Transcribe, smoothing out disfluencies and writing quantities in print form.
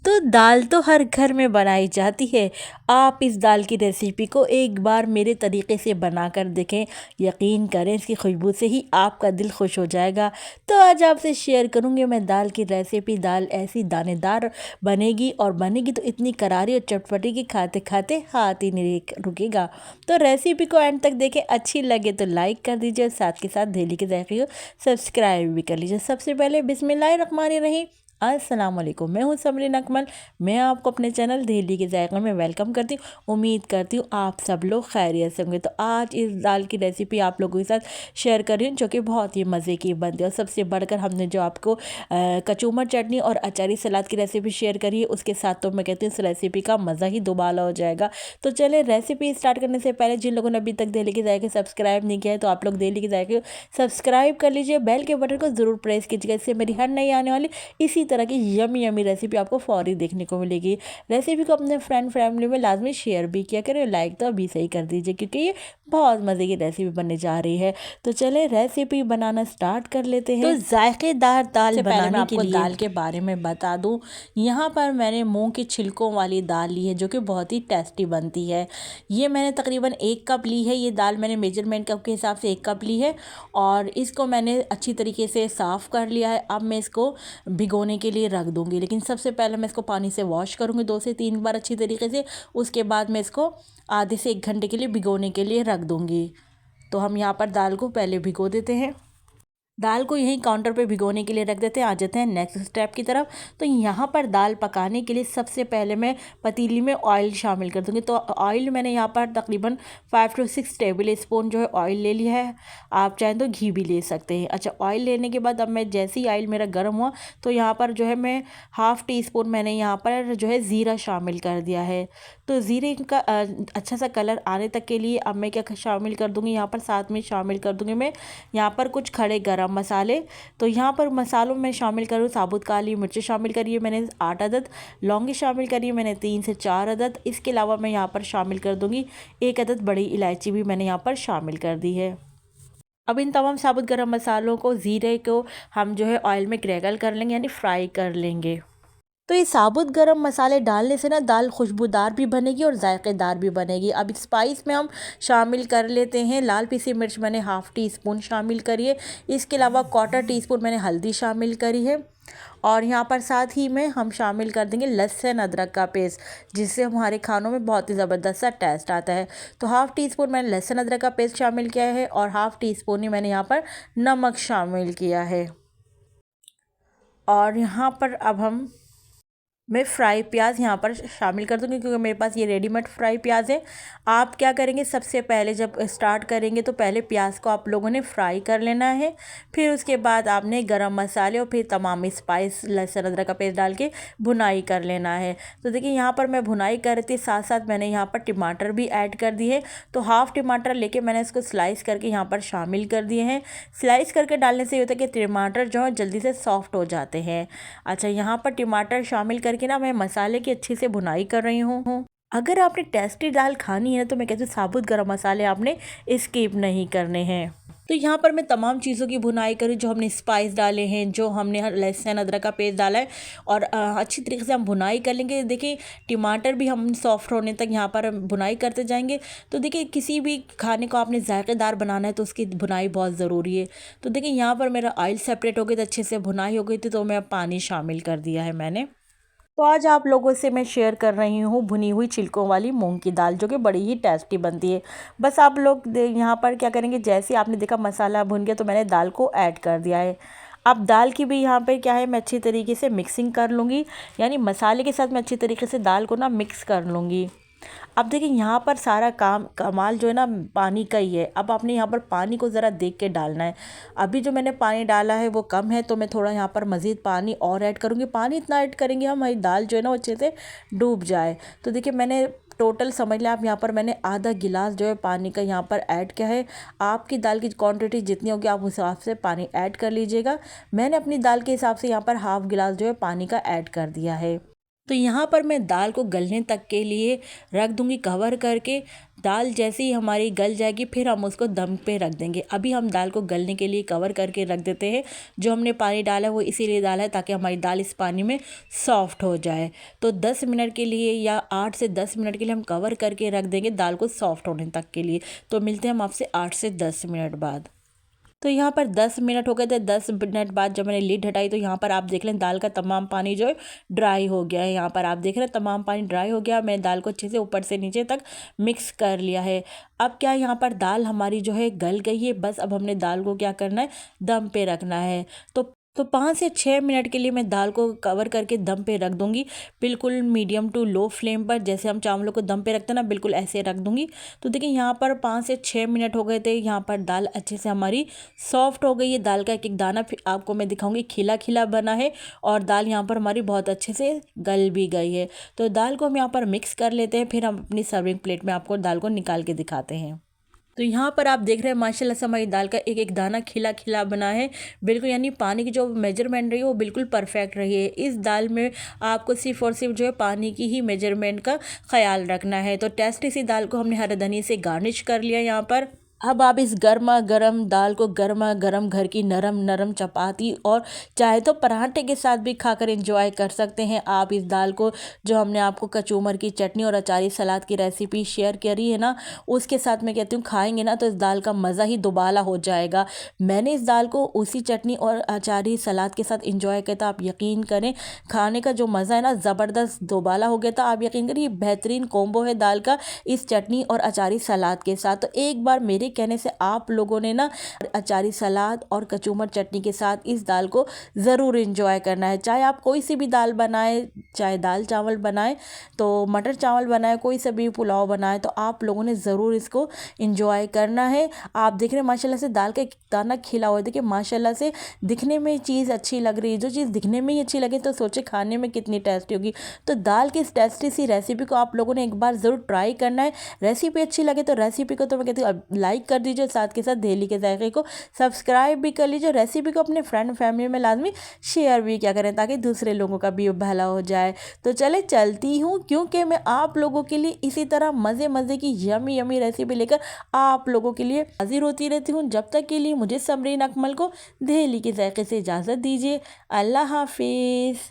तो दाल तो हर घर में बनाई जाती है। आप इस दाल की रेसिपी को एक बार मेरे तरीके से बनाकर देखें। यकीन करें इसकी खुशबू से ही आपका दिल खुश हो जाएगा। तो आज आपसे शेयर करूंगी मैं दाल की रेसिपी। दाल ऐसी दानेदार बनेगी और बनेगी तो इतनी करारी और चटपटी कि खाते खाते हाथ ही नहीं रुकेगा। तो रेसिपी को एंड तक देखें, अच्छी लगे तो लाइक कर दीजिए और साथ के साथ डेली के जायके को सब्सक्राइब भी कर लीजिए। सबसे पहले बिस्मिल्लाहिर्रहमानिर्रहीम, अस्सलाम वालेकुम। मैं हूँ समरीन अकमल। मैं आपको अपने चैनल दिल्ली के जायक़े में वेलकम करती हूँ। उम्मीद करती हूँ आप सब लोग खैरियत से होंगे। तो आज इस दाल की रेसिपी आप लोगों के साथ शेयर कर रही हूँ जो कि बहुत ही मज़े की बनती है। और सबसे बढ़कर हमने जो आपको कचूमर चटनी और अचारी सलाद की रेसिपी शेयर करी है, उसके साथ तो मैं कहती हूँ इस रेसिपी का मज़ा ही दुबाला हो जाएगा। तो चले रेसिपी स्टार्ट करने से पहले जिन लोगों ने अभी तक दिल्ली के जायके सब्सक्राइब नहीं किया है तो आप लोग दिल्ली के जायके सब्सक्राइब कर लीजिए। बेल के बटन को ज़रूर प्रेस कीजिएगा, इससे मेरी हर नई आने वाली इसी तरह की यमी यमी रेसिपी आपको फौरी देखने को मिलेगी। रेसिपी को अपने फ्रेंड फैमिली में लाजमी शेयर भी किया करें, लाइक तो अभी सही कर दीजिए क्योंकि ये बहुत मज़े की रेसिपी बनने जा रही है। तो चले रेसिपी बनाना स्टार्ट कर लेते हैं। तो जायकेदार दाल बनाने मैं आपको दाल के बारे में बता दूं। यहाँ पर मैंने मूंग की छिलकों वाली दाल ली है जो कि बहुत ही टेस्टी बनती है। ये मैंने तकरीबन 1 कप ली है। ये दाल मैंने मेजरमेंट कप के हिसाब से 1 कप ली है और इसको मैंने अच्छी तरीके से साफ़ कर लिया है। अब मैं इसको भिगोने के लिए रख दूँगी, लेकिन सबसे पहले मैं इसको पानी से वॉश करूँगी 2 से 3 बार अच्छी तरीके से। उसके बाद मैं इसको आधे से 1 घंटे के लिए भिगोने के लिए रख दूँगी। तो हम यहाँ पर दाल को पहले भिगो देते हैं। दाल को यहीं काउंटर पे भिगोने के लिए रख देते हैं। आ जाते हैं नेक्स्ट स्टेप की तरफ। तो यहाँ पर दाल पकाने के लिए सबसे पहले मैं पतीली में ऑयल शामिल कर दूँगी। तो ऑयल मैंने यहाँ पर तकरीबन 5 से 6 टेबल स्पून जो है ऑयल ले लिया है। आप चाहें तो घी भी ले सकते हैं। अच्छा, ऑयल लेने के बाद अब मैं जैसे ही ऑयल मेरा गर्म हुआ तो यहाँ पर जो है मैं हाफ़ टी स्पून मैंने यहाँ पर जो है ज़ीरा शामिल कर दिया है। तो ज़ीरे का अच्छा सा कलर आने तक के लिए अब मैं क्या शामिल कर दूँगी, यहाँ पर साथ में शामिल कर दूँगी मैं यहाँ पर कुछ खड़े गरम मसाले। तो यहाँ पर मसालों में शामिल करूँ साबुत काली मिर्च शामिल करी है मैंने 8 अदद, लौंगी शामिल करी है मैंने 3 से 4 अदद। इसके अलावा मैं यहाँ पर शामिल कर दूँगी 1 अदद बड़ी इलायची भी मैंने यहाँ पर शामिल कर दी है। अब इन तमाम साबुत गरम मसालों को, ज़ीरे को हम जो है ऑयल में क्रैकल कर लेंगे यानी फ्राई कर लेंगे। तो ये साबुत गरम मसाले डालने से ना दाल खुशबूदार भी बनेगी और जायकेदार भी बनेगी। अब स्पाइस में हम शामिल कर लेते हैं लाल पीसी मिर्च मैंने हाफ़ टी स्पून शामिल करी है। इसके अलावा 1/4 टीस्पून मैंने हल्दी शामिल करी है। और यहाँ पर साथ ही में हम शामिल कर देंगे लहसुन अदरक का पेस्ट, जिससे हमारे खानों में बहुत ही ज़बरदस्त सा टेस्ट आता है। तो हाफ़ टी स्पून मैंने लहसुन अदरक का पेस्ट शामिल किया है और हाफ़ टी स्पून ही मैंने यहाँ पर नमक शामिल किया है। और यहाँ पर अब मैं फ्राई प्याज यहाँ पर शामिल कर दूँगी क्योंकि मेरे पास ये रेडीमेड फ्राई प्याज है। आप क्या करेंगे, सबसे पहले जब स्टार्ट करेंगे तो पहले प्याज को आप लोगों ने फ्राई कर लेना है। फिर उसके बाद आपने गरम मसाले और फिर तमाम स्पाइस लहसुन अदरक का पेस्ट डाल के भुनाई कर लेना है। तो देखिए यहाँ पर मैं भुनाई कर रही थी, साथ साथ मैंने यहाँ पर टमाटर भी ऐड कर दिए। तो हाफ़ टमाटर लेके मैंने इसको स्लाइस करके यहाँ पर शामिल कर दिए हैं। स्लाइस करके डालने से ये होता है कि टमाटर जो है जल्दी से सॉफ्ट हो जाते हैं। अच्छा, यहाँ पर टमाटर शामिल करके ना मैं मसाले की अच्छे से भुनाई कर रही हूँ। अगर आपने टेस्टी दाल खानी है तो मैं कहती हूँ साबुत गरम मसाले आपने स्किप नहीं करने हैं। तो यहाँ पर मैं तमाम चीज़ों की भुनाई करी, जो हमने स्पाइस डाले हैं, जो हमने लहसुन अदरक का पेस्ट डाला है और अच्छी तरीके से हम भुनाई कर लेंगे। देखिए टमाटर भी हम सॉफ्ट होने तक यहाँ पर भुनाई करते जाएंगे। तो देखिए किसी भी खाने को आपने जायकेदार बनाना है तो उसकी भुनाई बहुत ज़रूरी है। तो देखिए यहाँ पर मेरा ऑयल सेपरेट हो गई थी, अच्छे से भुनाई हो गई थी, तो मैं अब पानी शामिल कर दिया है मैंने। तो आज आप लोगों से मैं शेयर कर रही हूँ भुनी हुई छिलकों वाली मूंग की दाल, जो कि बड़ी ही टेस्टी बनती है। बस आप लोग यहाँ पर क्या करेंगे, जैसे आपने देखा मसाला भुन गया तो मैंने दाल को ऐड कर दिया है। अब दाल की भी यहाँ पे क्या है, मैं अच्छी तरीके से मिक्सिंग कर लूँगी, यानी मसाले के साथ मैं अच्छी तरीके से दाल को ना मिक्स कर लूँगी। अब देखिए यहाँ पर सारा काम कमाल जो है ना पानी का ही है। अब आपने यहाँ पर पानी को ज़रा देख के डालना है। अभी जो मैंने पानी डाला है वो कम है, तो मैं थोड़ा यहाँ पर मज़ीद पानी और ऐड करूँगी। पानी इतना ऐड करेंगे हमारी दाल जो है ना वो अच्छे से डूब जाए। तो देखिए मैंने टोटल समझ लिया, आप यहाँ पर मैंने आधा गिलास जो है पानी का यहाँ पर ऐड किया है। आपकी दाल की क्वांटिटी जितनी होगी आप उस हिसाब से पानी ऐड कर लीजिएगा। मैंने अपनी दाल के हिसाब से यहाँ पर हाफ़ गिलास जो है पानी का ऐड कर दिया है। तो यहाँ पर मैं दाल को गलने तक के लिए रख दूँगी कवर करके। दाल जैसे ही हमारी गल जाएगी फिर हम उसको दम पे रख देंगे। अभी हम दाल को गलने के लिए कवर करके रख देते हैं। जो हमने पानी डाला है वो इसीलिए डाला है ताकि हमारी दाल इस पानी में सॉफ्ट हो जाए। तो 10 मिनट के लिए या 8 से 10 मिनट के लिए हम कवर करके रख देंगे दाल को सॉफ्ट होने तक के लिए। तो मिलते हैं हम आपसे 8 से 10 मिनट बाद। तो यहाँ पर 10 मिनट हो गए थे। 10 मिनट बाद जब मैंने लीड हटाई तो यहाँ पर आप देख लें दाल का तमाम पानी जो है ड्राई हो गया है। यहाँ पर आप देख रहे हैं तमाम पानी ड्राई हो गया। मैंने दाल को अच्छे से ऊपर से नीचे तक मिक्स कर लिया है। अब क्या यहाँ पर दाल हमारी जो है गल गई है। बस अब हमने दाल को क्या करना है, दम पे रखना है। तो 5 से 6 मिनट के लिए मैं दाल को कवर करके दम पे रख दूँगी, बिल्कुल मीडियम टू लो फ्लेम पर। जैसे हम चावलों को दम पे रखते हैं ना, बिल्कुल ऐसे रख दूँगी। तो देखिए यहाँ पर 5 से 6 मिनट हो गए थे। यहाँ पर दाल अच्छे से हमारी सॉफ्ट हो गई है। दाल का एक एक दाना फिर आपको मैं दिखाऊंगी खिला खिला बना है और दाल यहाँ पर हमारी बहुत अच्छे से गल भी गई है। तो दाल को हम यहाँ पर मिक्स कर लेते हैं, फिर हम अपनी सर्विंग प्लेट में आपको दाल को निकाल के दिखाते हैं। तो यहाँ पर आप देख रहे हैं माशाल्लाह से हमारी दाल का एक एक दाना खिला खिला बना है, बिल्कुल। यानी पानी की जो मेजरमेंट रही है वो बिल्कुल परफेक्ट रही है। इस दाल में आपको सिर्फ और सिर्फ जो है पानी की ही मेजरमेंट का ख्याल रखना है। तो टेस्टी सी दाल को हमने हरे धनिया से गार्निश कर लिया यहाँ पर। अब आप इस गर्मा गर्म दाल को गर्मा गर्म घर की नरम नरम चपाती और चाहे तो पराठे के साथ भी खाकर एंजॉय कर सकते हैं। आप इस दाल को, जो हमने आपको कचूमर की चटनी और अचारी सलाद की रेसिपी शेयर करी है ना, उसके साथ मैं कहती हूँ खाएंगे ना तो इस दाल का मज़ा ही दुबाला हो जाएगा। मैंने इस दाल को उसी चटनी और अचारी सलाद के साथ इंजॉय किया था। आप यकीन करें खाने का जो मज़ा है ना, ज़बरदस्त दुबाला हो गया था। आप यकीन करिए बेहतरीन कॉम्बो है दाल का इस चटनी और अचारी सलाद के साथ। तो एक बार मेरे कहने से आप लोगों ने ना अचारी सलाद और कचूमर चटनी के साथ इस दाल को ज़रूर एंजॉय करना है। चाहे आप कोई सी भी दाल बनाएं, चाहे दाल चावल बनाएं, तो मटर चावल बनाएं, कोई सा भी पुलाव बनाएं, तो आप लोगों ने ज़रूर इसको एंजॉय करना है। आप देख रहे हैं माशाल्लाह से दाल का एक दाना खिला हुआ है। देखिए माशाल्लाह से दिखने में चीज़ अच्छी लग रही है। जो चीज़ दिखने में ही अच्छी लगे तो सोचे खाने में कितनी टेस्टी होगी। तो दाल की इस टेस्टी सी रेसिपी को आप लोगों ने एक बार ज़रूर ट्राई करना है। रेसिपी अच्छी लगे तो रेसिपी को तो मैं कहती हूँ लाइक कर दीजिए, साथ के साथ दहली के जायके को सब्सक्राइब भी कर लीजिए। रेसिपी को अपने फ्रेंड फैमिली में लाजमी शेयर भी क्या करें ताकि दूसरे लोगों का भी भला हो जाए। तो चले चलती हूँ, क्योंकि मैं आप लोगों के लिए इसी तरह मज़े मज़े की यमी यमी रेसिपी लेकर आप लोगों के लिए हाजिर होती रहती हूँ। जब तक के लिए मुझे समरीन अकमल को दहली के जायके से इजाज़त दीजिए। अल्लाह हाफिज़।